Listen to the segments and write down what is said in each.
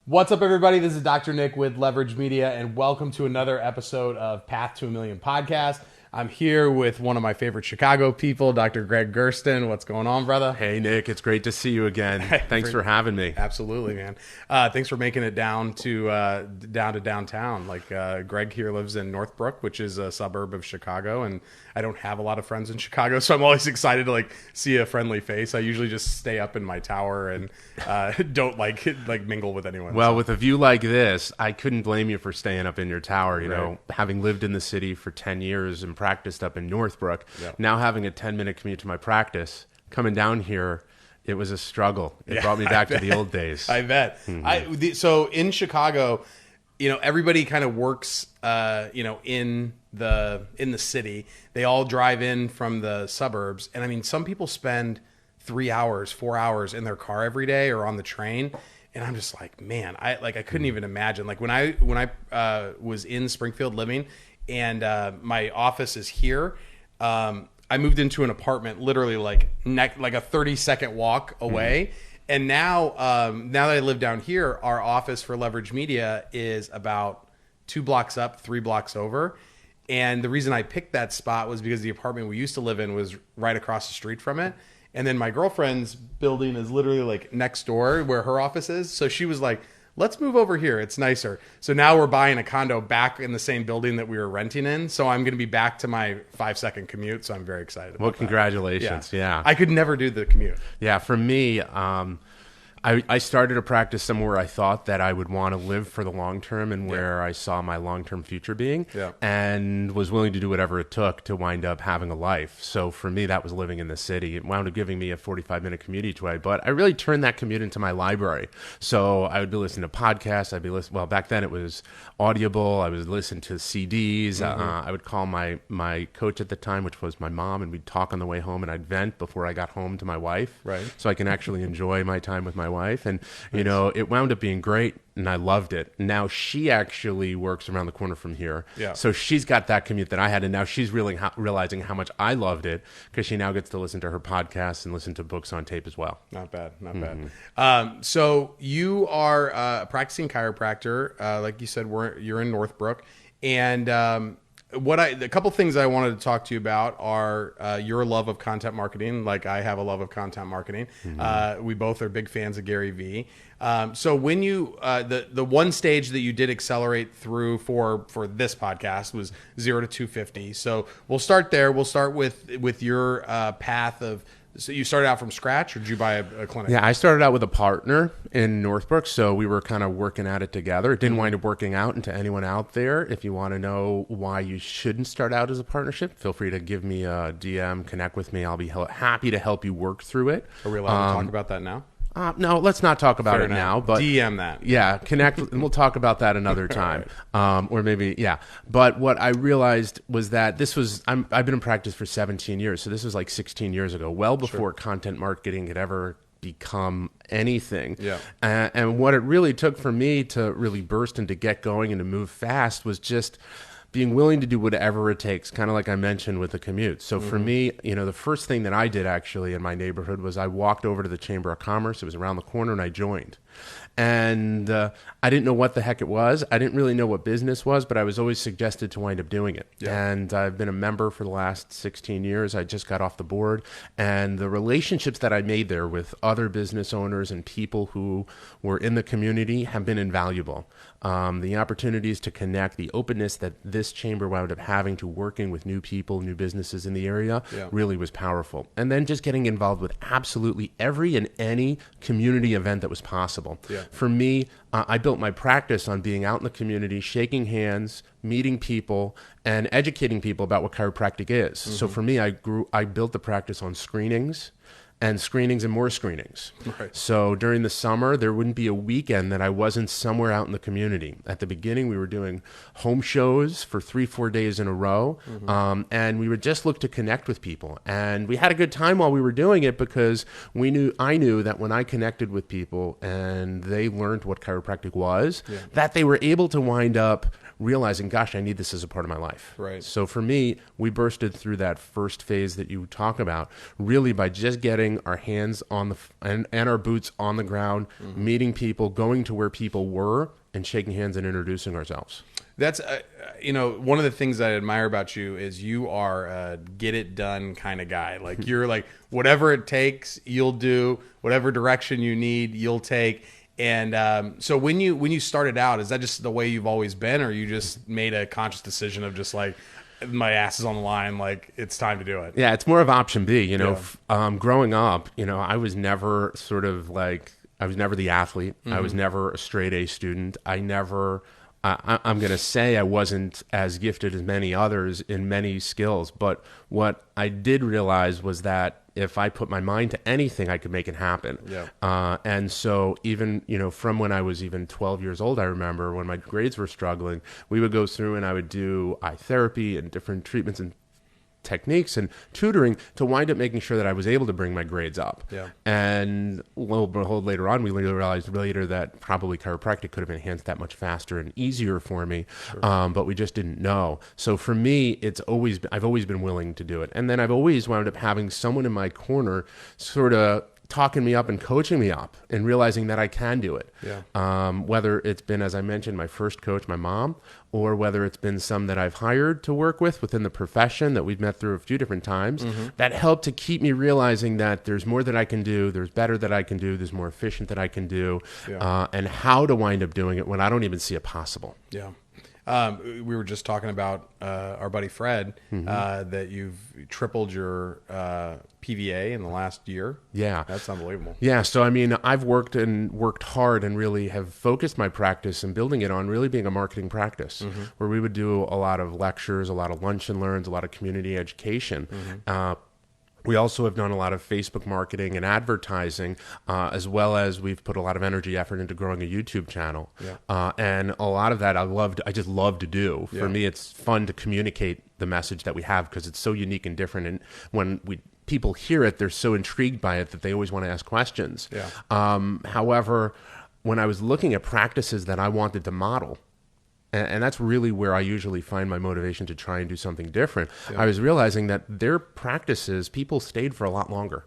What's up, everybody? This is Dr. Nick with Leverage Media, and welcome to another episode of Path to a Million podcast. I'm here with one of my favorite Chicago people, Dr. Gregg Gerstin. What's going on, brother? Hey, Nick. It's great to see you again. Thanks for having me. Absolutely, man. Thanks for making it down to downtown. Gregg here lives in Northbrook, which is a suburb of Chicago, and I don't have a lot of friends in Chicago, so I'm always excited to see a friendly face. I usually just stay up in my tower and don't mingle with anyone. Well, with a view like this, I couldn't blame you for staying up in your tower. You know, having lived in the city for 10 years and practiced up in Northbrook, now having a 10-minute commute to my practice, coming down here, it was a struggle. It brought me back to the old days. I bet. Mm-hmm. So in Chicago, everybody kind of works, in the city. They all drive in from the suburbs, and I mean, some people spend 3 hours, 4 hours in their car every day or on the train. And I'm just like, man, I couldn't even imagine. Like when I was in Springfield living, and my office is here. I moved into an apartment literally like a 30-second walk away. And now that I live down here, our office for Leverage Media is about 2 blocks up, 3 blocks over. And the reason I picked that spot was because the apartment we used to live in was right across the street from it. And then my girlfriend's building is literally like next door where her office is. So she was like, let's move over here. It's nicer. So now we're buying a condo back in the same building that we were renting in. So I'm going to be back to my 5-second commute. So I'm very excited about that. Congratulations. Yeah. I could never do the commute. Yeah. For me, I started a practice somewhere I thought that I would want to live for the long term and where I saw my long-term future being, and was willing to do whatever it took to wind up having a life. So for me, that was living in the city. It wound up giving me a 45-minute commute each way, but I really turned that commute into my library. So I would be listening to podcasts. Well, back then it was Audible. I would listen to CDs. I would call my coach at the time, which was my mom, and we'd talk on the way home, and I'd vent before I got home to my wife, so I can actually enjoy my time with my wife. And it wound up being great, and I loved it. Now she actually works around the corner from here, so she's got that commute that I had, and now she's really realizing how much I loved it, because she now gets to listen to her podcasts and listen to books on tape as well. Not bad. So you are a practicing chiropractor, like you said. You're in Northbrook, and a couple things I wanted to talk to you about are your love of content marketing. Like I have a love of content marketing. We both are big fans of Gary Vee. So when you the one stage that you did accelerate through for this podcast was 0 to 250. So we'll start there. We'll start with your path of. So you started out from scratch, or did you buy a clinic? Yeah, I started out with a partner in Northbrook, so we were kind of working at it together. It didn't wind up working out. And to anyone out there, if you want to know why you shouldn't start out as a partnership, feel free to give me a DM, connect with me. I'll be happy to help you work through it. Are we allowed to talk about that now? No, let's not talk about it now. But DM that. Yeah, connect, and we'll talk about that another time. Or maybe, But what I realized was that I've been in practice for 17 years, so this was like 16 years ago, well before content marketing had ever become anything. And what it really took for me to really burst and to get going and to move fast was just being willing to do whatever it takes, kind of like I mentioned with the commute. So for me, the first thing that I did actually in my neighborhood was I walked over to the Chamber of Commerce. It was around the corner, and I joined. And I didn't know what the heck it was. I didn't really know what business was, but I was always suggested to wind up doing it. And I've been a member for the last 16 years. I just got off the board. And the relationships that I made there with other business owners and people who were in the community have been invaluable. The opportunities to connect, the openness that this chamber wound up having to working with new people, new businesses in the area really was powerful. And then just getting involved with absolutely every and any community event that was possible. For me, I built my practice on being out in the community, shaking hands, meeting people, and educating people about what chiropractic is. So for me, I built the practice on screenings and more screenings. So during the summer, there wouldn't be a weekend that I wasn't somewhere out in the community. At the beginning, we were doing home shows for 3-4 days in a row, and we would just look to connect with people. And we had a good time while we were doing it, because I knew that when I connected with people and they learned what chiropractic was, that they were able to wind up realizing, gosh, I need this as a part of my life. Right. So for me, we bursted through that first phase that you talk about really by just getting our hands on and our boots on the ground, meeting people, going to where people were, and shaking hands and introducing ourselves. That's, one of the things I admire about you is you are a get it done kind of guy. Like you're like, whatever it takes, you'll do. Whatever direction you need, you'll take. And so when you started out, is that just the way you've always been, or you just made a conscious decision of just like, my ass is on the line, like it's time to do it? Yeah, it's more of option B. Growing up, I was never I was never the athlete. I was never a straight A student. I'm going to say I wasn't as gifted as many others in many skills, but what I did realize was that if I put my mind to anything, I could make it happen. Yeah. And so even, from when I was even 12 years old, I remember when my grades were struggling, we would go through and I would do eye therapy and different treatments and techniques and tutoring to wind up making sure that I was able to bring my grades up. Yeah. And lo and behold, later on, we realized that probably chiropractic could have enhanced that much faster and easier for me. Sure. But we just didn't know. So for me, I've always been willing to do it. And then I've always wound up having someone in my corner sort of talking me up and coaching me up and realizing that I can do it. Yeah. Whether it's been, as I mentioned, my first coach, my mom, or whether it's been some that I've hired to work within the profession that we've met through a few different times, that helped to keep me realizing that there's more that I can do, there's better that I can do, there's more efficient that I can do, and how to wind up doing it when I don't even see it possible. Yeah. We were just talking about our buddy Fred, that you've tripled your PVA in the last year. Yeah. That's unbelievable. Yeah. So, I've worked hard and really have focused my practice and building it on really being a marketing practice, where we would do a lot of lectures, a lot of lunch and learns, a lot of community education. We also have done a lot of Facebook marketing and advertising, as well as we've put a lot of energy, effort into growing a YouTube channel. Yeah. And a lot of that I just love to do. For me, it's fun to communicate the message that we have because it's so unique and different. And when people hear it, they're so intrigued by it that they always want to ask questions. Yeah. However, when I was looking at practices that I wanted to model, and that's really where I usually find my motivation to try and do something different. Yeah. I was realizing that their practices, people stayed for a lot longer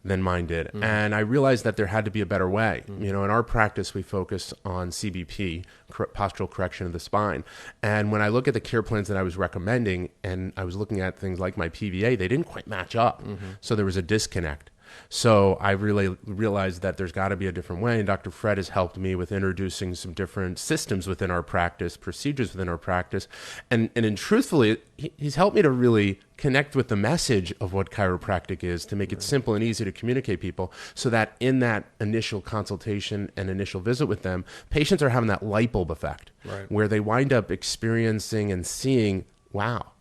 than mine did. And I realized that there had to be a better way. In our practice, we focus on CBP, postural correction of the spine. And when I look at the care plans that I was recommending, and I was looking at things like my PVA, they didn't quite match up. So there was a disconnect. So I really realized that there's got to be a different way. And Dr. Fred has helped me with introducing some different systems within our practice, procedures within our practice. And truthfully, he's helped me to really connect with the message of what chiropractic is, to make it simple and easy to communicate people, so that in that initial consultation and initial visit with them, patients are having that light bulb effect, where they wind up experiencing and seeing, wow,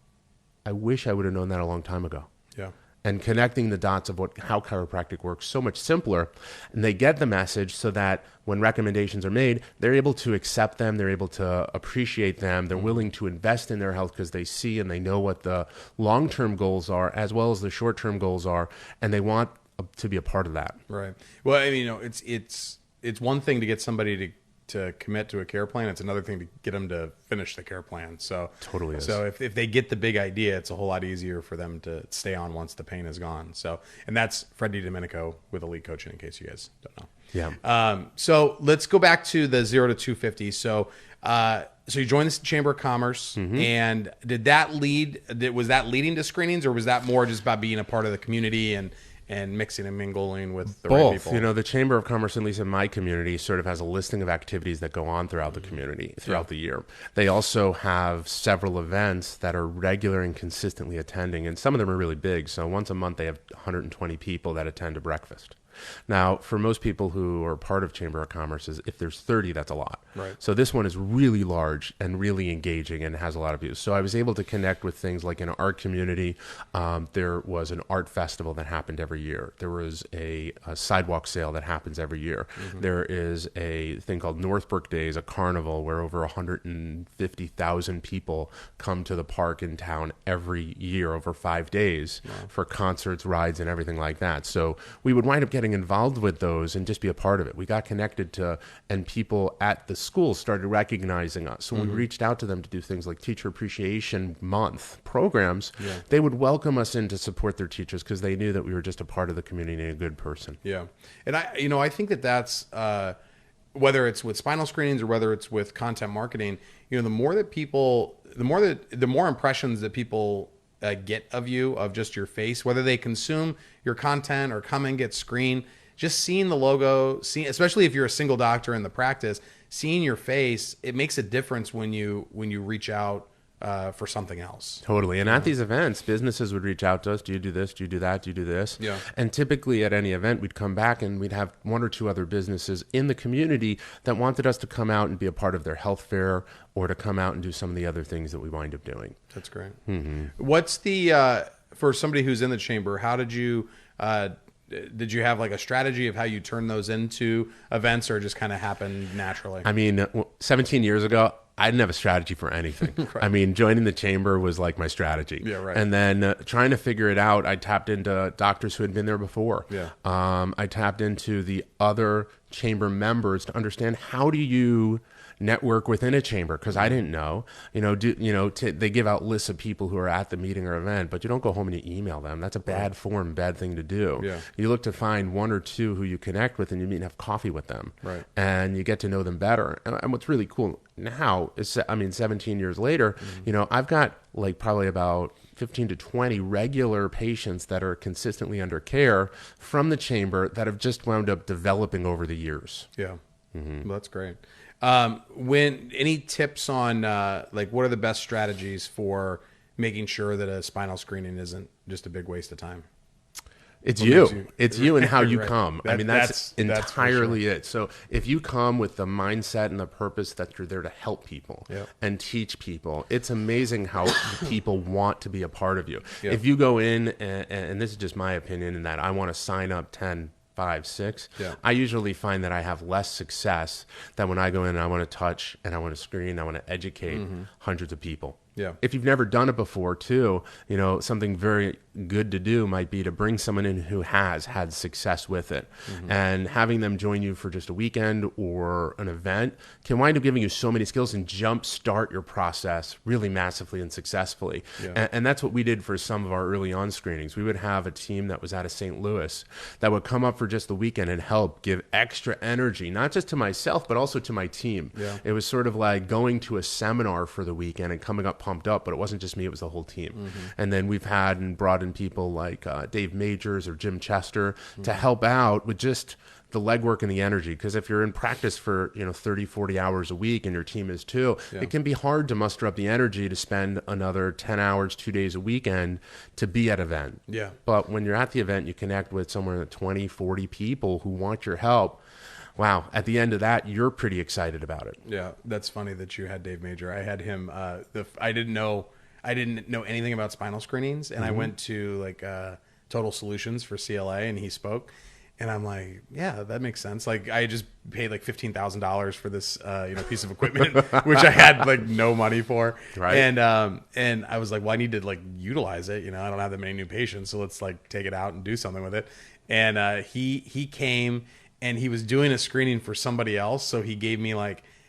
I wish I would have known that a long time ago. Yeah. And connecting the dots of how chiropractic works so much simpler. And they get the message so that when recommendations are made, they're able to accept them, they're able to appreciate them, they're willing to invest in their health because they see and they know what the long-term goals are as well as the short-term goals are, and they want to be a part of that. Right. Well, it's one thing to get somebody to commit to a care plan. It's another thing to get them to finish the care plan. So totally is. So if they get the big idea, it's a whole lot easier for them to stay on once the pain is gone. So, and that's Fred DiDomenico with Elite Coaching, in case you guys don't know. Yeah. So let's go back to the 0 to 250. So you joined the Chamber of Commerce, and was that leading to screenings, or was that more just about being a part of the community and mixing and mingling with the right people? The Chamber of Commerce, at least in my community, sort of has a listing of activities that go on throughout the community, throughout the year. They also have several events that are regular and consistently attending, and some of them are really big. So once a month, they have 120 people that attend a breakfast. Now, for most people who are part of Chamber of Commerce, if there's 30, that's a lot. Right. So this one is really large and really engaging and has a lot of views. So I was able to connect with things like in our community. There was an art festival that happened every year. There was a sidewalk sale that happens every year. There is a thing called Northbrook Days, a carnival where over 150,000 people come to the park in town every year over 5 days for concerts, rides, and everything like that. So we would wind up getting getting involved with those and just be a part of it. We got connected to, and people at the school started recognizing us. So when we reached out to them to do things like Teacher Appreciation Month programs, they would welcome us in to support their teachers because they knew that we were just a part of the community and a good person. Yeah. And I think that's, whether it's with spinal screenings or whether it's with content marketing, the more impressions that people get of you, of just your face, whether they consume your content or come and get screened, just seeing the logo, especially if you're a single doctor in the practice, seeing your face, it makes a difference when you reach out for something else. Totally. And at these events, businesses would reach out to us. Do you do this? Do you do that? Do you do this? Yeah. And typically at any event, we'd come back and we'd have one or two other businesses in the community that wanted us to come out and be a part of their health fair or to come out and do some of the other things that we wind up doing. That's great. What's the, for somebody who's in the chamber, how did you have like a strategy of how you turn those into events, or just kind of happened naturally? I mean, 17 years ago, I didn't have a strategy for anything. Right. I mean, joining the chamber was like my strategy. Yeah, right. And then trying to figure it out, I tapped into doctors who had been there before. Yeah. I tapped into the other chamber members to understand, how do you network within a chamber, because I didn't know. They give out lists of people who are at the meeting or event, but you don't go home and you email them. That's a bad form, bad thing to do. Yeah. You look to find one or two who you connect with, and you meet and have coffee with them. Right. And you get to know them better. And what's really cool now is, 17 years later, I've got like probably about 15 to 20 regular patients that are consistently under care from the chamber that have just wound up developing over the years. Yeah. Well, that's great. Any tips on what are the best strategies for making sure that a spinal screening isn't just a big waste of time? It's you and how you come. That's for entirely sure. it. So if you come with the mindset and the purpose that you're there to help people and teach people, it's amazing how people want to be a part of you. Yep. If you go in, and this is just my opinion, in that I want to sign up 10, 5, 6, I usually find that I have less success than when I go in and I want to touch and I want to screen, I want to educate hundreds of people. Yeah. If you've never done it before, too, something very good to do might be to bring someone in who has had success with it. And having them join you for just a weekend or an event can wind up giving you so many skills and jumpstart your process really massively and successfully. Yeah. And that's what we did for some of our early on screenings. We would have a team that was out of St. Louis that would come up for just the weekend and help give extra energy, not just to myself, but also to my team. Yeah. It was sort of like going to a seminar for the weekend and coming up pumped up, but it wasn't just me, it was the whole team. And then we've had and brought in people like Dave Majors or Jim Chester to help out with just the legwork and the energy. Because if you're in practice for 30, 40 hours a week and your team is too, it can be hard to muster up the energy to spend another 10 hours, 2 days a weekend to be at an event. Yeah. But when you're at the event, you connect with somewhere 20, 40 people who want your help. Wow. At the end of that, you're pretty excited about it. Yeah. That's funny that you had Dave Major. I had him, I didn't know anything about spinal screenings, and I went to Total Solutions for CLA, and he spoke, and I'm like, yeah, that makes sense. Like, I just paid like $15,000 for this, piece of equipment, which I had no money for. Right. And I was like, well, I need to utilize it. I don't have that many new patients, so let's take it out and do something with it. And he came, and he was doing a screening for somebody else, so he gave me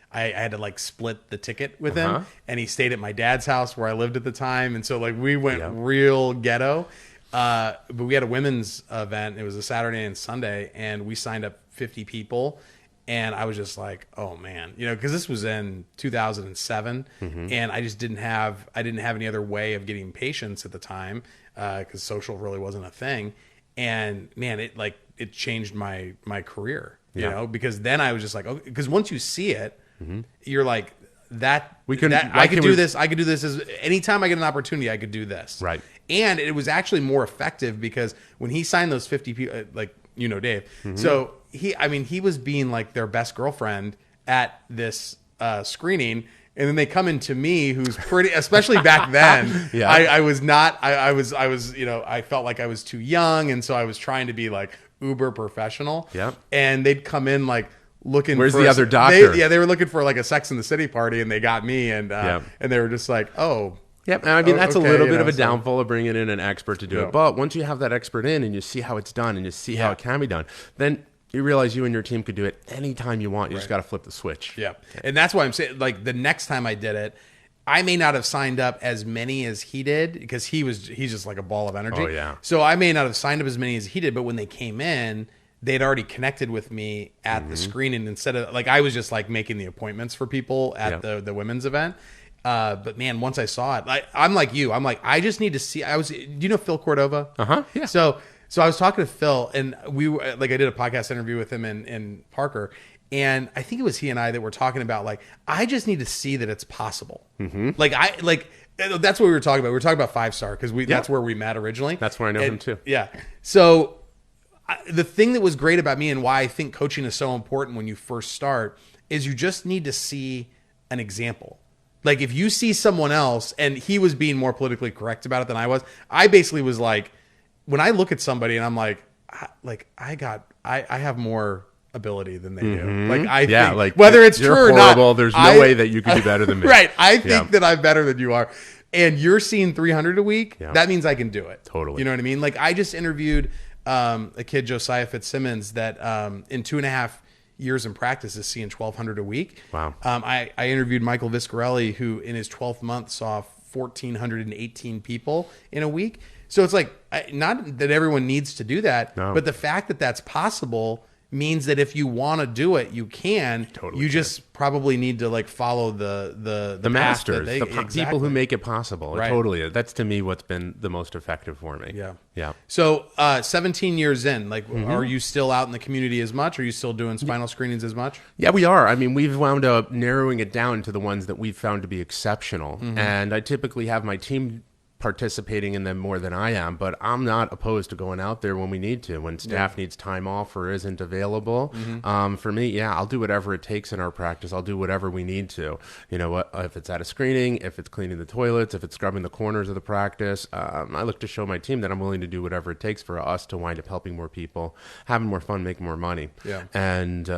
I had to split the ticket with him, and he stayed at my dad's house where I lived at the time, and so we went real ghetto. But we had a women's event. It was a Saturday and Sunday, and we signed up 50 people, and I was just like, oh man, because this was in 2007, and I just didn't have any other way of getting patients at the time, because social really wasn't a thing, and man, it changed my career, because then I was just like, okay, because once you see it, you're like, I could do this. I could do this anytime I get an opportunity. I could do this. Right. And it was actually more effective because when he signed those 50 people, Dave. So he was being their best girlfriend at this screening. And then they come into me, who's pretty, especially back then. I was not. I was. I felt like I was too young, and so I was trying to be uber professional. Yeah. And they'd come in looking. Where's for the other doctor? They were looking for a Sex and the City party, and they got me, and they were just like, oh. Yep. I mean, that's a little bit of a so- downfall of bringing in an expert to do Yeah. it. But once you have that expert in and you see how it's done and you see how it can be done, then you realize you and your team could do it anytime you want. You just got to flip the switch. Yeah. And that's why I'm saying, like, the next time I did it, I may not have signed up as many as he did because he's just like a ball of energy. Oh, yeah. So I may not have signed up as many as he did, but when they came in, they'd already connected with me at the screening instead of like I was just like making the appointments for people at the women's event. But man, once I saw it, I'm like you. I'm like, I just need to see. Do you know Phil Cordova? Yeah. So I was talking to Phil, and we were like, I did a podcast interview with him in Parker, and I think it was he and I that were talking about like, I just need to see that it's possible. That's what we were talking about. We were talking about 5-star because that's where we met originally. That's where I know him too. Yeah. So the thing that was great about me and why I think coaching is so important when you first start is you just need to see an example. Like if you see someone else, and he was being more politically correct about it than I was, I basically was like, when I look at somebody and I'm like I have more ability than they do. Like I think, like whether it's true or not, there's no way that you can do better than me. Right. I think that I'm better than you are. And you're seeing 300 a week. Yeah. That means I can do it. Totally. You know what I mean? Like I just interviewed a kid, Josiah Fitzsimmons, that in 2.5 years in practice is seeing 1,200 a week. Wow. I interviewed Michael Viscarelli, who in his 12th month saw 1,418 people in a week. So it's like, not that everyone needs to do that, but the fact that that's possible means that if you want to do it, you can. Totally you can. just probably need to like follow the masters, exactly. people who make it possible. Right. Totally. That's to me what's been the most effective for me. Yeah. Yeah. So 17 years in, like, are you still out in the community as much? Are you still doing spinal screenings as much? Yeah, we are. I mean, we've wound up narrowing it down to the ones that we've found to be exceptional. And I typically have my team participating in them more than I am, but I'm not opposed to going out there when we need to, when staff needs time off or isn't available. For me, I'll do whatever it takes in our practice. I'll do whatever we need to. You know what? If it's at a screening, if it's cleaning the toilets, if it's scrubbing the corners of the practice, I look to show my team that I'm willing to do whatever it takes for us to wind up helping more people, having more fun, making more money. Yeah. And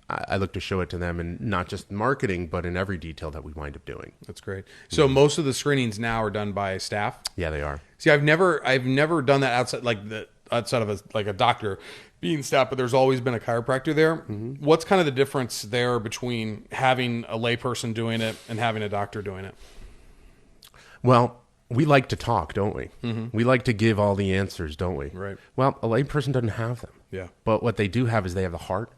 I look to show it to them, and not just marketing, but in every detail that we wind up doing. That's great. So most of the screenings now are done by staff. Yeah, they are. See, I've never done that outside of a doctor being staff, but there's always been a chiropractor there. What's kind of the difference there between having a layperson doing it and having a doctor doing it? Well, we like to talk, don't we? We like to give all the answers, don't we? Right. Well, a layperson doesn't have them. Yeah. But what they do have is they have the heart,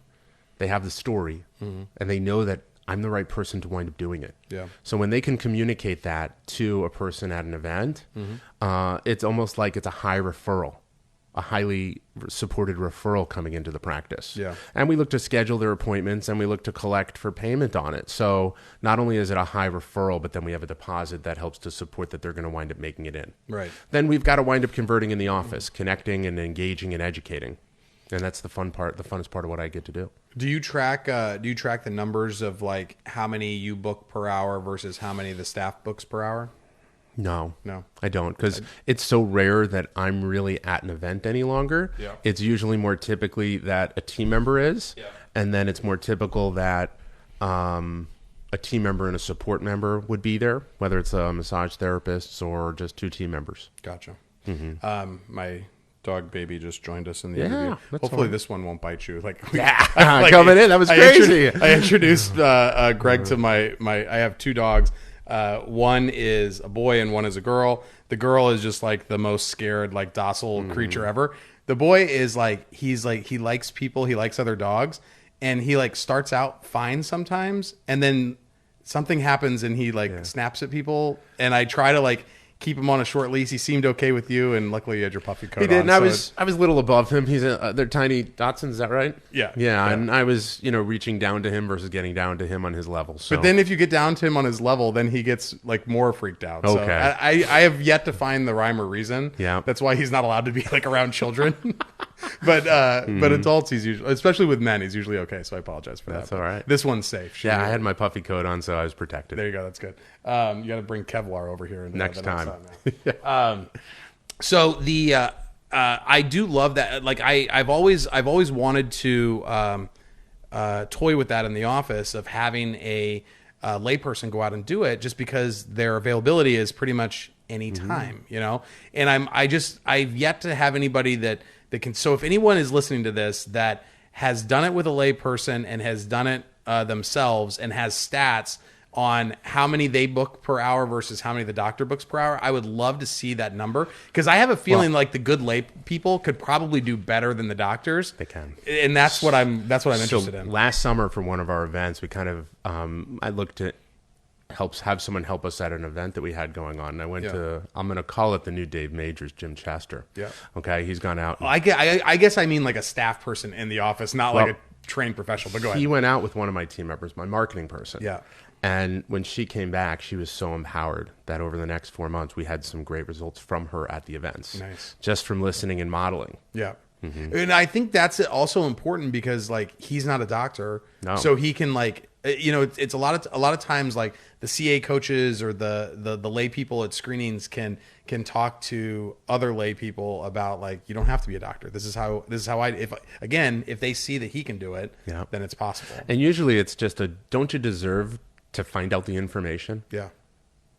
they have the story, and they know that I'm the right person to wind up doing it. Yeah. So when they can communicate that to a person at an event, it's almost like it's a high referral, a highly supported referral coming into the practice. Yeah. And we look to schedule their appointments, and we look to collect for payment on it. So not only is it a high referral, but then we have a deposit that helps to support that they're going to wind up making it in. Right. Then we've got to wind up converting in the office, connecting and engaging and educating. And that's the fun part, the funnest part of what I get to do. Do you track the numbers of like how many you book per hour versus how many the staff books per hour? No, No. I don't, because it's so rare that I'm really at an event any longer. Yeah. It's usually more typically that a team member is, and then it's more typical that a team member and a support member would be there, whether it's a massage therapist or just 2 team members. Gotcha. My dog baby just joined us in the Yeah, interview. that's Hopefully fine. this one won't bite you. Coming in, that was crazy. I introduced Greg to my. I have 2 dogs. One is a boy and one is a girl. The girl is just like the most scared, like docile creature ever. The boy is like he likes people, he likes other dogs, and he like starts out fine sometimes, and then something happens and he snaps at people, and I try to like keep him on a short leash. He seemed okay with you, and luckily you had your puffy coat on. He did, and so I was a little above him. He's they're tiny Dachshunds, is that right? Yeah. Yeah, and I was, reaching down to him versus getting down to him on his level. So. But then if you get down to him on his level, then he gets like more freaked out. So Okay. I have yet to find the rhyme or reason. Yeah. That's why he's not allowed to be like around children. but adults, he's usually, especially with men, he's usually okay. So I apologize for that. That's all right. This one's safe. Yeah, I had my puffy coat on, so I was protected. There you go. That's good. You got to bring Kevlar over here Next time. So the I do love that. Like I've always wanted to toy with that in the office of having a layperson go out and do it, just because their availability is pretty much any time, you know. And I've yet to have anybody that can. So if anyone is listening to this that has done it with a layperson and has done it themselves and has stats on how many they book per hour versus how many the doctor books per hour, I would love to see that number, because I have a feeling like the good lay people could probably do better than the doctors. They can, and that's what I'm interested in. Last summer for one of our events, we kind of I looked at have someone help us at an event that we had going on. And I went to, I'm going to call it the new Dave Majors, Jim Chester. Yeah. Okay. He's gone out. I guess I mean like a staff person in the office, not like a trained professional, but go ahead. He went out with one of my team members, my marketing person. Yeah. And when she came back, she was so empowered that over the next 4 months, we had some great results from her at the events. Nice. Just from listening and modeling. Yeah. And I think that's also important, because like he's not a doctor, so he can like, you know, it's a lot of times like the CA coaches or the lay people at screenings can talk to other lay people about like, you don't have to be a doctor. This is how if they see that he can do it, then it's possible. And usually it's just don't you deserve to find out the information? Yeah.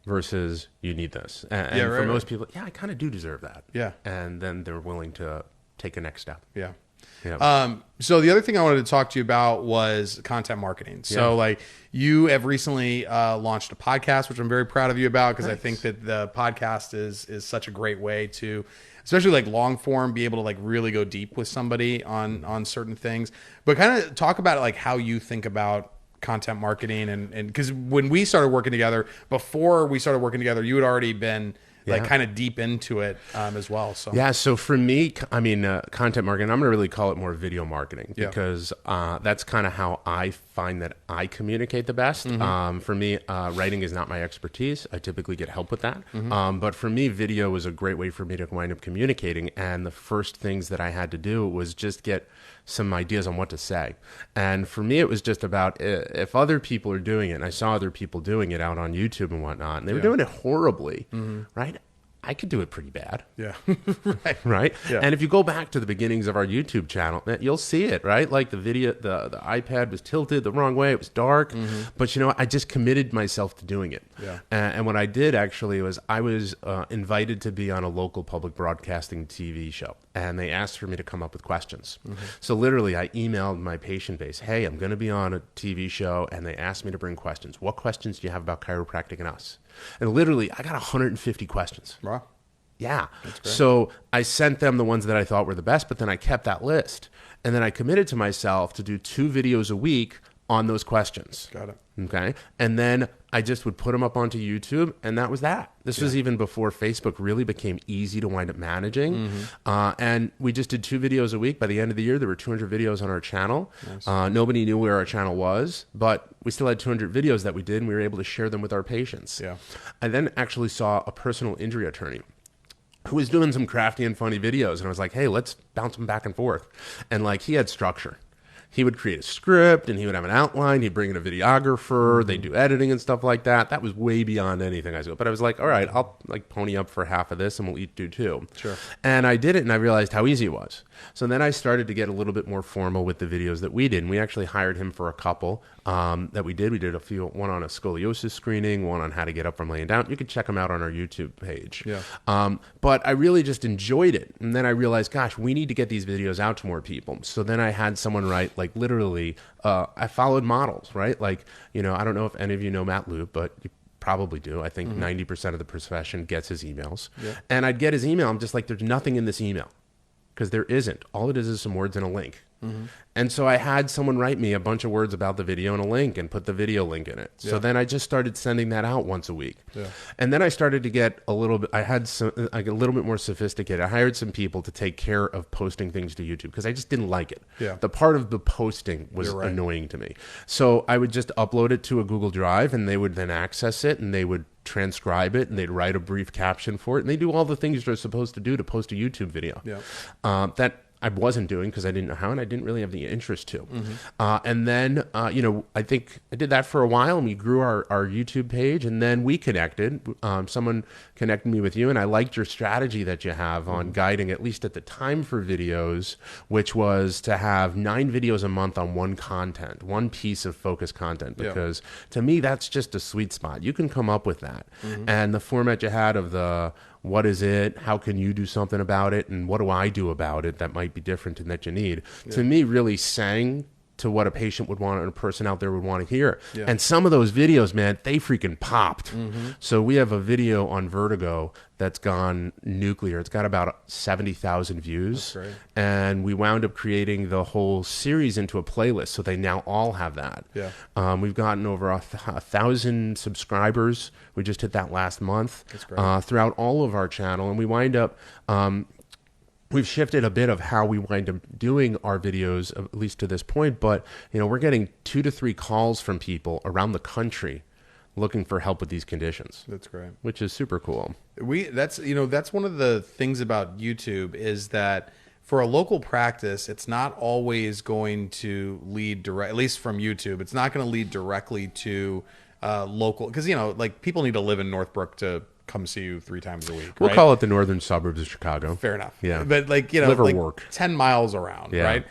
Versus you need this. And for most people, I kind of do deserve that. Yeah. And then they're willing to take a next step. Yeah. Yeah. So the other thing I wanted to talk to you about was content marketing. So like you have recently launched a podcast, which I'm very proud of you about, because I think that the podcast is such a great way to, especially like long form, be able to like really go deep with somebody on certain things. But kind of talk about like how you think about content marketing, and because when we started working together, before we started working together, you had already been like kind of deep into it as well. So so for me, I mean, content marketing, I'm going to really call it more video marketing, because that's kind of how I find that I communicate the best. For me, writing is not my expertise. I typically get help with that. But for me, video was a great way for me to wind up communicating. And the first things that I had to do was just get some ideas on what to say. And for me, it was just about if other people are doing it, and I saw other people doing it out on YouTube and whatnot, and they were doing it horribly, right? I could do it pretty bad. Yeah. Right? Yeah. And if you go back to the beginnings of our YouTube channel, you'll see it, right? Like the video, the iPad was tilted the wrong way. It was dark. But you know what? I just committed myself to doing it. Yeah. And what I did actually was I was invited to be on a local public broadcasting TV show. And they asked for me to come up with questions. So literally I emailed my patient base, hey, I'm going to be on a TV show. And they asked me to bring questions. What questions do you have about chiropractic and us? And literally, I got 150 questions. Wow. Yeah. So I sent them the ones that I thought were the best, but then I kept that list. And then I committed to myself to do 2 videos a week on those questions. Got it. Okay. And then I just would put them up onto YouTube, and that was that. This was even before Facebook really became easy to wind up managing. And we just did 2 videos a week. By the end of the year, there were 200 videos on our channel. Nice. Nobody knew where our channel was, but we still had 200 videos that we did, and we were able to share them with our patients. Yeah. I then actually saw a personal injury attorney who was doing some crafty and funny videos. And I was like, hey, let's bounce them back and forth. And like, he had structure. He would create a script, and he would have an outline. He'd bring in a videographer. They'd do editing and stuff like that. That was way beyond anything I was doing. But I was like, all right, I'll like pony up for half of this, and we'll do 2. Sure. And I did it, and I realized how easy it was. So then I started to get a little bit more formal with the videos that we did. And we actually hired him for a couple that we did. We did one on a scoliosis screening, one on how to get up from laying down. You can check them out on our YouTube page. Yeah. But I really just enjoyed it. And then I realized, gosh, we need to get these videos out to more people. So then I had someone write, like literally, I followed models, right? Like, you know, I don't know if any of you know Matt Loop, but you probably do. I think 90% of the profession gets his emails. Yeah. And I'd get his email. I'm just like, there's nothing in this email. Because there isn't. All it is some words and a link. And so I had someone write me a bunch of words about the video and a link and put the video link in it. Yeah. So then I just started sending that out once a week. Yeah. And then I started to get a little bit, a little bit more sophisticated. I hired some people to take care of posting things to YouTube because I just didn't like it. Yeah. The part of the posting was annoying to me. So I would just upload it to a Google Drive, and they would then access it, and they would transcribe it, and they'd write a brief caption for it, and they do all the things they're supposed to do to post a YouTube video. Yeah. That I wasn't doing because I didn't know how, and I didn't really have the interest to. And then, I think I did that for a while, and we grew our YouTube page, and then we connected. Someone connected me with you, and I liked your strategy that you have on guiding, at least at the time, for videos, which was to have 9 videos a month on one piece of focused content, because to me, that's just a sweet spot. You can come up with that. And the format you had of the what is it? How can you do something about it? And what do I do about it that might be different and that you need? To me, really sang to what a patient would want and a person out there would want to hear. And some of those videos, man, they freaking popped. So we have a video on vertigo that's gone nuclear. It's got about 70,000 views. That's great. And we wound up creating the whole series into a playlist, so they now all have that. We've gotten over 1,000 subscribers. We just hit that last month. That's great. Throughout all of our channel. And we wind up... we've shifted a bit of how we wind up doing our videos, at least to this point, but we're getting 2 to 3 calls from people around the country looking for help with these conditions. That's great. Which is super cool. That's one of the things about YouTube is that for a local practice, it's not always going to lead direct, at least from YouTube, it's not going to lead directly to local, because like people need to live in Northbrook to come see you 3 times a week. We'll call it the northern suburbs of Chicago. Fair enough. Yeah. But live or work 10 miles around, right?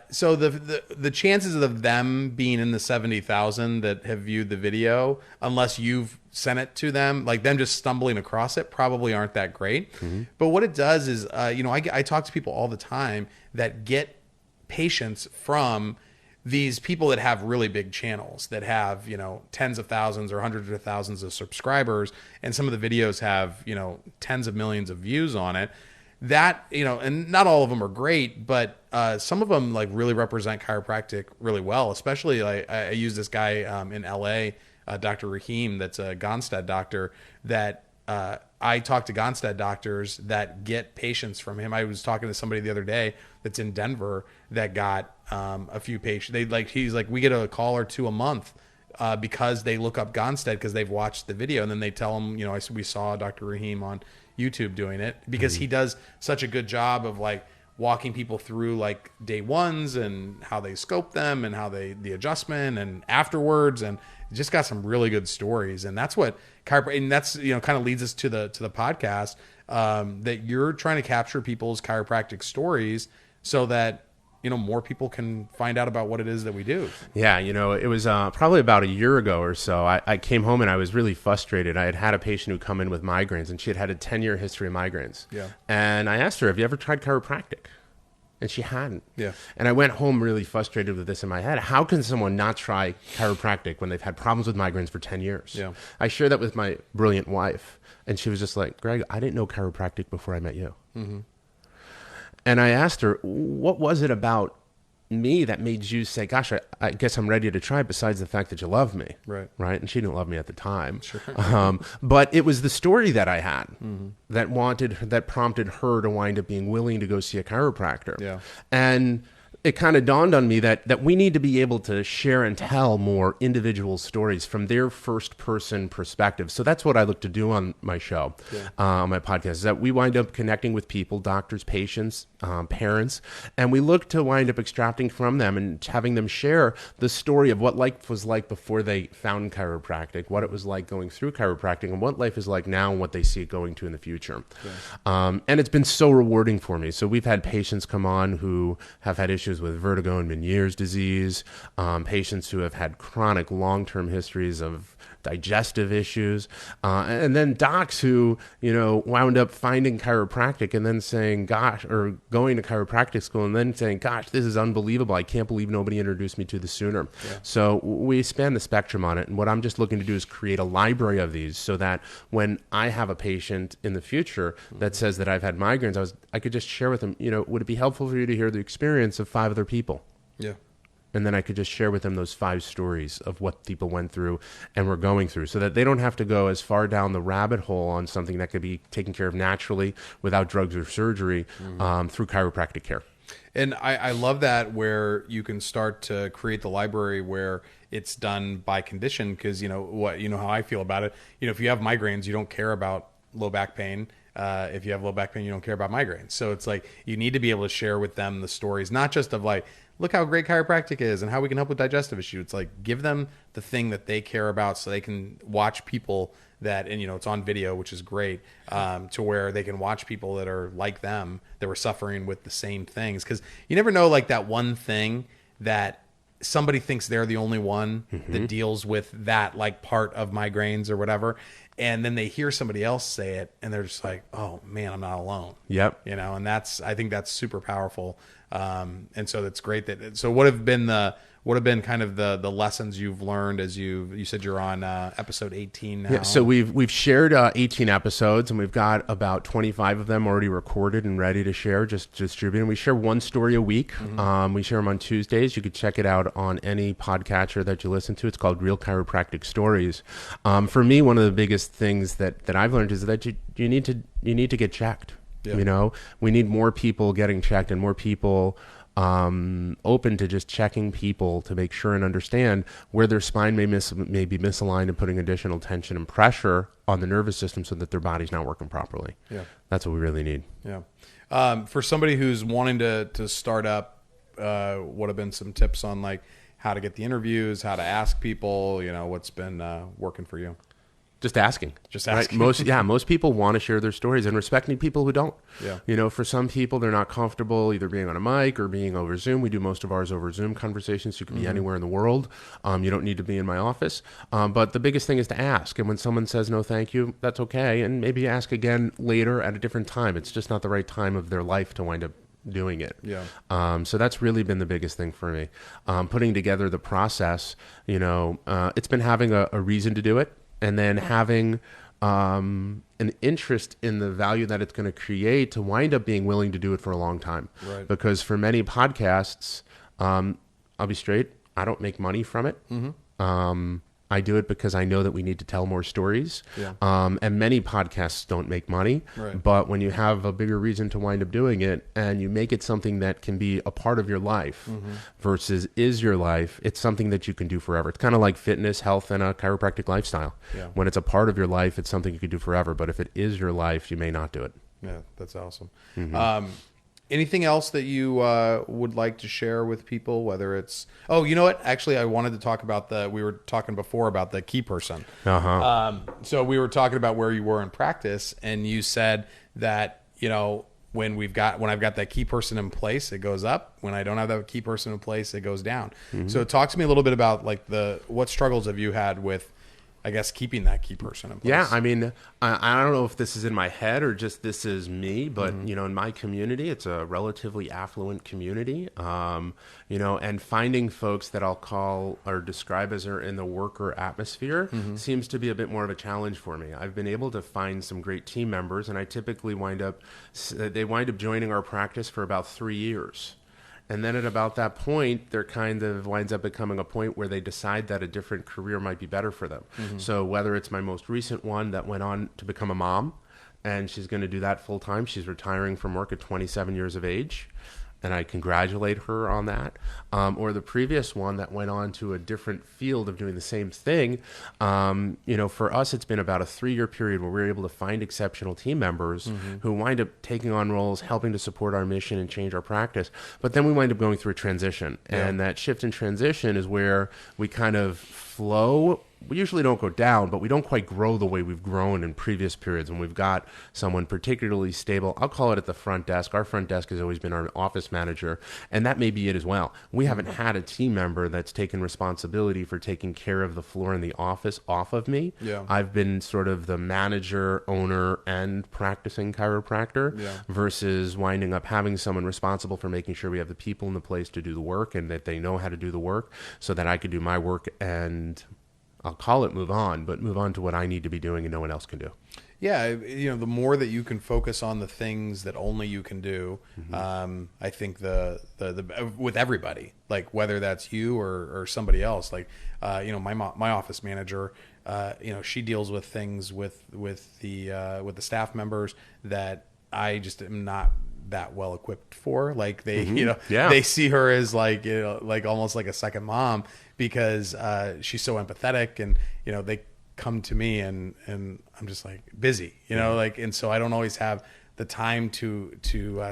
So the chances of them being in the 70,000 that have viewed the video, unless you've sent it to them, like them just stumbling across it, probably aren't that great. But what it does is, I talk to people all the time that get patients from these people that have really big channels that have, tens of thousands or hundreds of thousands of subscribers. And some of the videos have, tens of millions of views on it. That, and not all of them are great, but some of them like really represent chiropractic really well. Especially I use this guy in LA, Dr. Rahim, that's a Gonstead doctor that I talk to Gonstead doctors that get patients from him. I was talking to somebody the other day that's in Denver that got a few patients. He's like, we get a call or 2 a month because they look up Gonstead because they've watched the video, and then they tell him, we saw Dr. Rahim on YouTube doing it, because he does such a good job of like walking people through like day ones and how they scope them and how the adjustment and afterwards, and just got some really good stories. And that's what and that's kind of leads us to the podcast, that you're trying to capture people's chiropractic stories so that more people can find out about what it is that we do. Yeah, it was probably about a year ago or so. I came home and I was really frustrated. I had a patient who come in with migraines, and she had a 10-year history of migraines. Yeah. And I asked her, have you ever tried chiropractic? And she hadn't. Yeah. And I went home really frustrated with this in my head. How can someone not try chiropractic when they've had problems with migraines for 10 years? Yeah. I shared that with my brilliant wife, and she was just like, Greg, I didn't know chiropractic before I met you. And I asked her, what was it about me that made you say, gosh, I guess I'm ready to try it, besides the fact that you love me? Right. And she didn't love me at the time. Sure. But it was the story that I had that prompted her to wind up being willing to go see a chiropractor. Yeah. And it kind of dawned on me that we need to be able to share and tell more individual stories from their first person perspective. So that's what I look to do on my show, on my podcast, is that we wind up connecting with people, doctors, patients, parents, and we look to wind up extracting from them and having them share the story of what life was like before they found chiropractic, what it was like going through chiropractic, and what life is like now and what they see it going to in the future. And it's been so rewarding for me. So we've had patients come on who have had issues with vertigo and Meniere's disease, patients who have had chronic long-term histories of digestive issues, and then docs who, wound up finding chiropractic and then saying, gosh, or going to chiropractic school and then saying, gosh, this is unbelievable. I can't believe nobody introduced me to this sooner. Yeah. So we span the spectrum on it. And what I'm just looking to do is create a library of these so that when I have a patient in the future that says that I've had migraines, I could just share with them, would it be helpful for you to hear the experience of 5 other people? Yeah. And then I could just share with them those 5 stories of what people went through and were going through, so that they don't have to go as far down the rabbit hole on something that could be taken care of naturally without drugs or surgery through chiropractic care. And I love that, where you can start to create the library where it's done by condition, because how I feel about it. If you have migraines, you don't care about low back pain. if you have low back pain, you don't care about migraines. So it's like you need to be able to share with them the stories, not just of like, look how great chiropractic is and how we can help with digestive issues. It's like give them the thing that they care about so they can watch people that, and it's on video, which is great, to where they can watch people that are like them, that were suffering with the same things. Because you never know, like that one thing that somebody thinks they're the only one that deals with that like part of migraines or whatever. And then they hear somebody else say it and they're just like, oh man, I'm not alone. Yep. And I think that's super powerful. And so that's great so what have been kind of the lessons you've learned as you said you're on episode 18 now? Yeah, so we've shared 18 episodes, and we've got about 25 of them already recorded and ready to share, just distributing. We share one story a week. We share them on Tuesdays. You could check it out on any podcatcher that you listen to. It's called Real Chiropractic Stories. For me, one of the biggest things that I've learned is that you need to get checked. Yeah. We need more people getting checked and more people open to just checking people to make sure and understand where their spine may be misaligned and putting additional tension and pressure on the nervous system so that their body's not working properly. Yeah, that's what we really need. Yeah. For somebody who's wanting to start up, what have been some tips on like how to get the interviews, how to ask people, what's been working for you? Just asking. Right? Most people want to share their stories, and respecting people who don't. Yeah. For some people, they're not comfortable either being on a mic or being over Zoom. We do most of ours over Zoom conversations. You can be anywhere in the world. You don't need to be in my office. But the biggest thing is to ask. And when someone says no, thank you, that's okay. And maybe ask again later at a different time. It's just not the right time of their life to wind up doing it. Yeah. So that's really been the biggest thing for me. Putting together the process, it's been having a reason to do it. And then having an interest in the value that it's going to create to wind up being willing to do it for a long time. Right. Because for many podcasts, I'll be straight, I don't make money from it. I do it because I know that we need to tell more stories. Yeah. And many podcasts don't make money. Right. But when you have a bigger reason to wind up doing it and you make it something that can be a part of your life versus is your life, it's something that you can do forever. It's kind of like fitness, health, and a chiropractic lifestyle. Yeah. When it's a part of your life, it's something you can do forever. But if it is your life, you may not do it. Yeah, that's awesome. Anything else that you would like to share with people, whether it's... Oh, you know what? Actually, I wanted to talk about we were talking before about the key person. So we were talking about where you were in practice, and you said that, when I've got that key person in place, it goes up. When I don't have that key person in place, it goes down. So talk to me a little bit about like what struggles have you had with, I guess, keeping that key person in place? Yeah, I mean, I don't know if this is in my head or just this is me, but, in my community, it's a relatively affluent community, and finding folks that I'll call or describe as are in the worker atmosphere seems to be a bit more of a challenge for me. I've been able to find some great team members, and I typically wind up joining our practice for about 3 years. And then at about that point, there kind of winds up becoming a point where they decide that a different career might be better for them. So whether it's my most recent one that went on to become a mom, and she's going to do that full time. She's retiring from work at 27 years of age. And I congratulate her on that. Or the previous one that went on to a different field of doing the same thing. For us, it's been about a 3-year period where we were able to find exceptional team members who wind up taking on roles, helping to support our mission and change our practice. But then we wind up going through a transition. Yeah. And that shift in transition is where we kind of flow. We usually don't go down, but we don't quite grow the way we've grown in previous periods when we've got someone particularly stable. I'll call it at the front desk. Our front desk has always been our office manager, and that may be it as well. We haven't had a team member that's taken responsibility for taking care of the floor in the office off of me. Yeah. I've been sort of the manager, owner, and practicing chiropractor versus winding up having someone responsible for making sure we have the people in the place to do the work and that they know how to do the work so that I could do my work and... I'll call it move on, but move on to what I need to be doing and no one else can do. Yeah, the more that you can focus on the things that only you can do, I think the with everybody, like whether that's you or somebody else, like my office manager, she deals with things with the staff members that I just am not that well equipped for. Like they they see her as like like almost like a second mom because she's so empathetic, and they come to me, and I'm just like busy, like, and so I don't always have the time to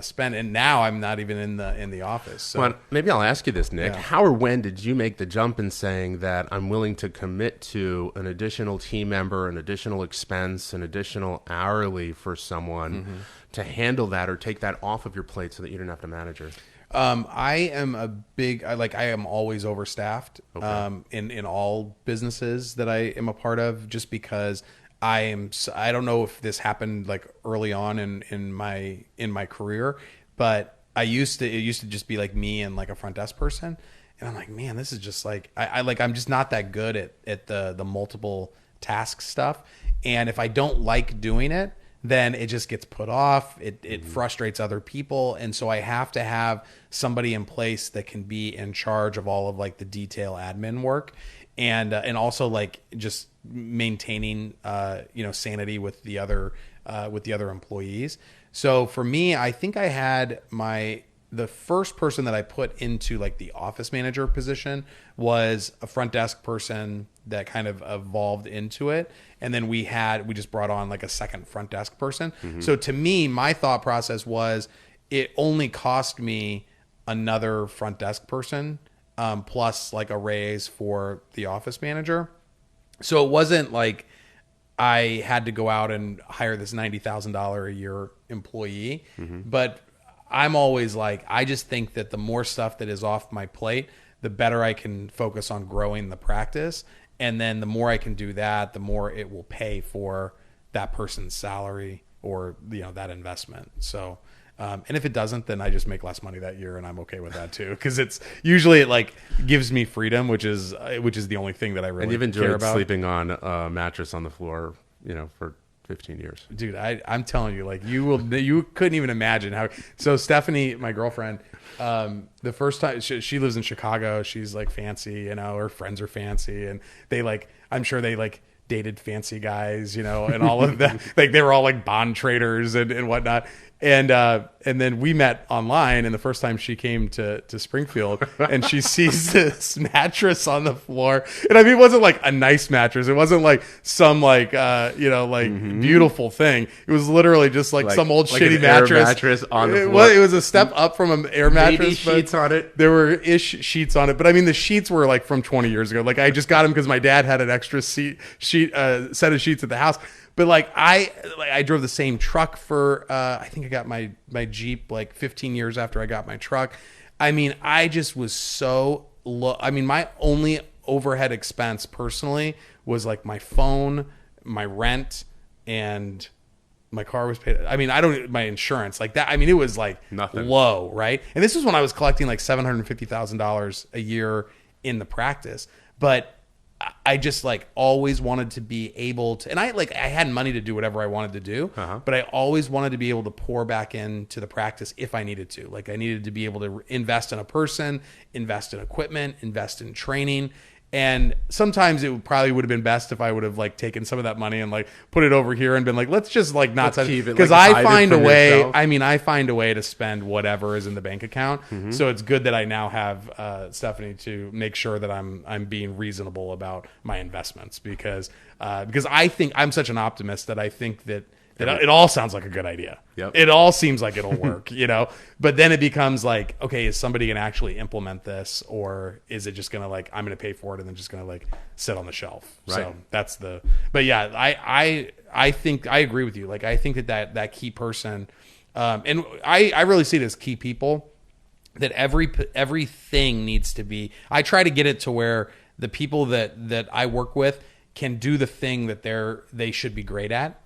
spend. And now I'm not even in the office. So well, maybe I'll ask you this, Nick. Yeah. How or when did you make the jump in saying that I'm willing to commit to an additional team member, an additional expense, an additional hourly for someone to handle that or take that off of your plate so that you don't have to manage her? I am I am always overstaffed, in all businesses that I am a part of, just because I don't know if this happened like early on in my career, but it used to just be like me and like a front desk person. And I'm like, man, this is just like, I'm just not that good at the multiple task stuff. And if I don't like doing it, then it just gets put off. It frustrates other people. And so I have to have somebody in place that can be in charge of all of like the detail admin work, and also like just maintaining, sanity with the other employees. So for me, I think I had the first person that I put into like the office manager position was a front desk person that kind of evolved into it. And then we just brought on like a second front desk person. So to me, my thought process was it only cost me another front desk person, plus like a raise for the office manager. So it wasn't like I had to go out and hire this $90,000 a year employee, but I'm always like, I just think that the more stuff that is off my plate, the better I can focus on growing the practice. And then the more I can do that, the more it will pay for that person's salary or, that investment. So, and if it doesn't, then I just make less money that year, and I'm okay with that too. Cause it like gives me freedom, which is the only thing that I really and you've care enjoyed about. sleeping on a mattress on the floor, for 15 years. Dude, I'm telling you, like you couldn't even imagine how. So Stephanie, my girlfriend, the first time she lives in Chicago, she's like fancy, her friends are fancy, and they like, I'm sure they like dated fancy guys, and all of that. Like they were all like bond traders and whatnot. And then we met online, and the first time she came to Springfield, and she sees this mattress on the floor. And I mean, it wasn't like a nice mattress. It wasn't like some like, beautiful thing. It was literally just like some old shitty mattress on the floor. It was a step up from an air mattress. Maybe sheets on it. There were sheets on it. But I mean, the sheets were like from 20 years ago. Like I just got them because my dad had an extra set of sheets at the house. But like I drove the same truck for I think I got my Jeep like 15 years after I got my truck. I mean, I just was so low. I mean, my only overhead expense personally was like my phone, my rent, and my car was paid. I mean, my insurance like that. I mean, it was like nothing low, right? And this was when I was collecting like $750,000 a year in the practice. But I just like always wanted to be able to, and I had money to do whatever I wanted to do, but I always wanted to be able to pour back into the practice if I needed to. Like I needed to be able to invest in a person, invest in equipment, invest in training. And sometimes it probably would have been best if I would have like taken some of that money and like put it over here and been like, let's just like not touch it. Because I find a way, I find a way to spend whatever is in the bank account. So it's good that I now have Stephanie to make sure that I'm being reasonable about my investments, because I think I'm such an optimist that I think that it all sounds like a good idea. Yep. It all seems like it'll work, but then it becomes like, okay, is somebody going to actually implement this, or is it just going to like, I'm going to pay for it and then just going to like sit on the shelf. Right. So but yeah, I think I agree with you. Like, I think that key person, and I really see it as key people, that everything needs to be, I try to get it to where the people that I work with can do the thing that they should be great at,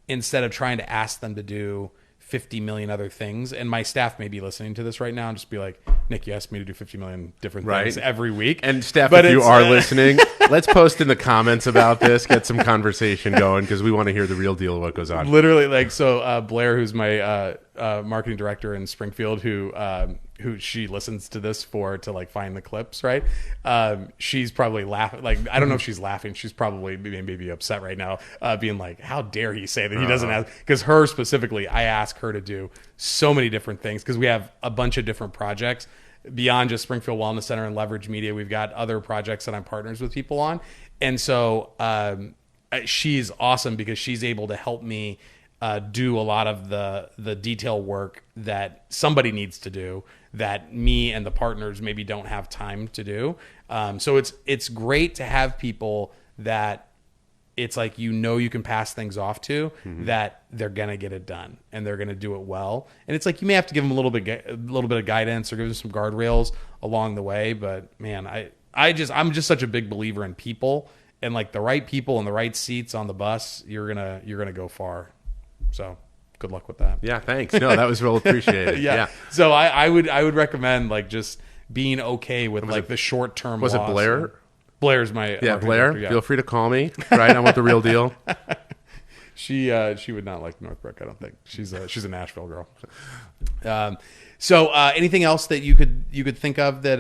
instead of trying to ask them to do 50 million other things. And my staff may be listening to this right now and just be like, Nick, you asked me to do 50 million different things every week. And staff, if you are listening, let's post in the comments about this, get some conversation going, because we want to hear the real deal of what goes on. Literally, like, so Blair, who's my marketing director in Springfield, who she listens to this to like find the clips, right? She's probably laughing. Like, I don't know if she's laughing. She's probably maybe upset right now, being like, how dare he say that he doesn't ask? Because her specifically, I ask her to do so many different things, because we have a bunch of different projects beyond just Springfield Wellness Center and Leverage Media. We've got other projects that I'm partners with people on. And so she's awesome because she's able to help me do a lot of the detail work that somebody needs to do that me and the partners maybe don't have time to do. So it's great to have people that it's like, you can pass things off to, that they're going to get it done and they're going to do it well. And it's like, you may have to give them a little bit of guidance or give them some guardrails along the way. But man, I'm just such a big believer in people, and like the right people in the right seats on the bus, you're going to go far. So good luck with that. Yeah. Thanks. No, that was real appreciated. Yeah. So I would recommend like just being okay with like the short-term Was loss. it Blair? Blair's my Blair. director, Feel free to call me. Right, I want the real deal. She would not like Northbrook, I don't think. She's a Nashville girl. So anything else that you could think of that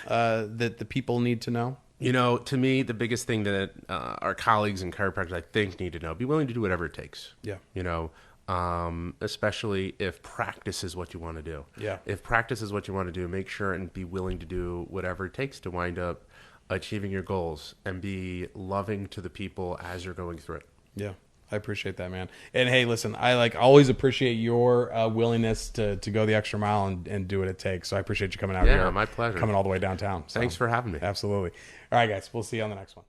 that the people need to know? To me, the biggest thing that our colleagues and chiropractors, I think, need to know: be willing to do whatever it takes. Yeah. Especially if practice is what you want to do. Yeah. If practice is what you want to do, make sure and be willing to do whatever it takes to wind up achieving your goals, and be loving to the people as you're going through it. Yeah, I appreciate that, man. And hey, listen, I always appreciate your willingness to go the extra mile and do what it takes. So I appreciate you coming out here. Yeah, my pleasure. Coming all the way downtown. So, Thanks for having me. Absolutely. All right, guys, we'll see you on the next one.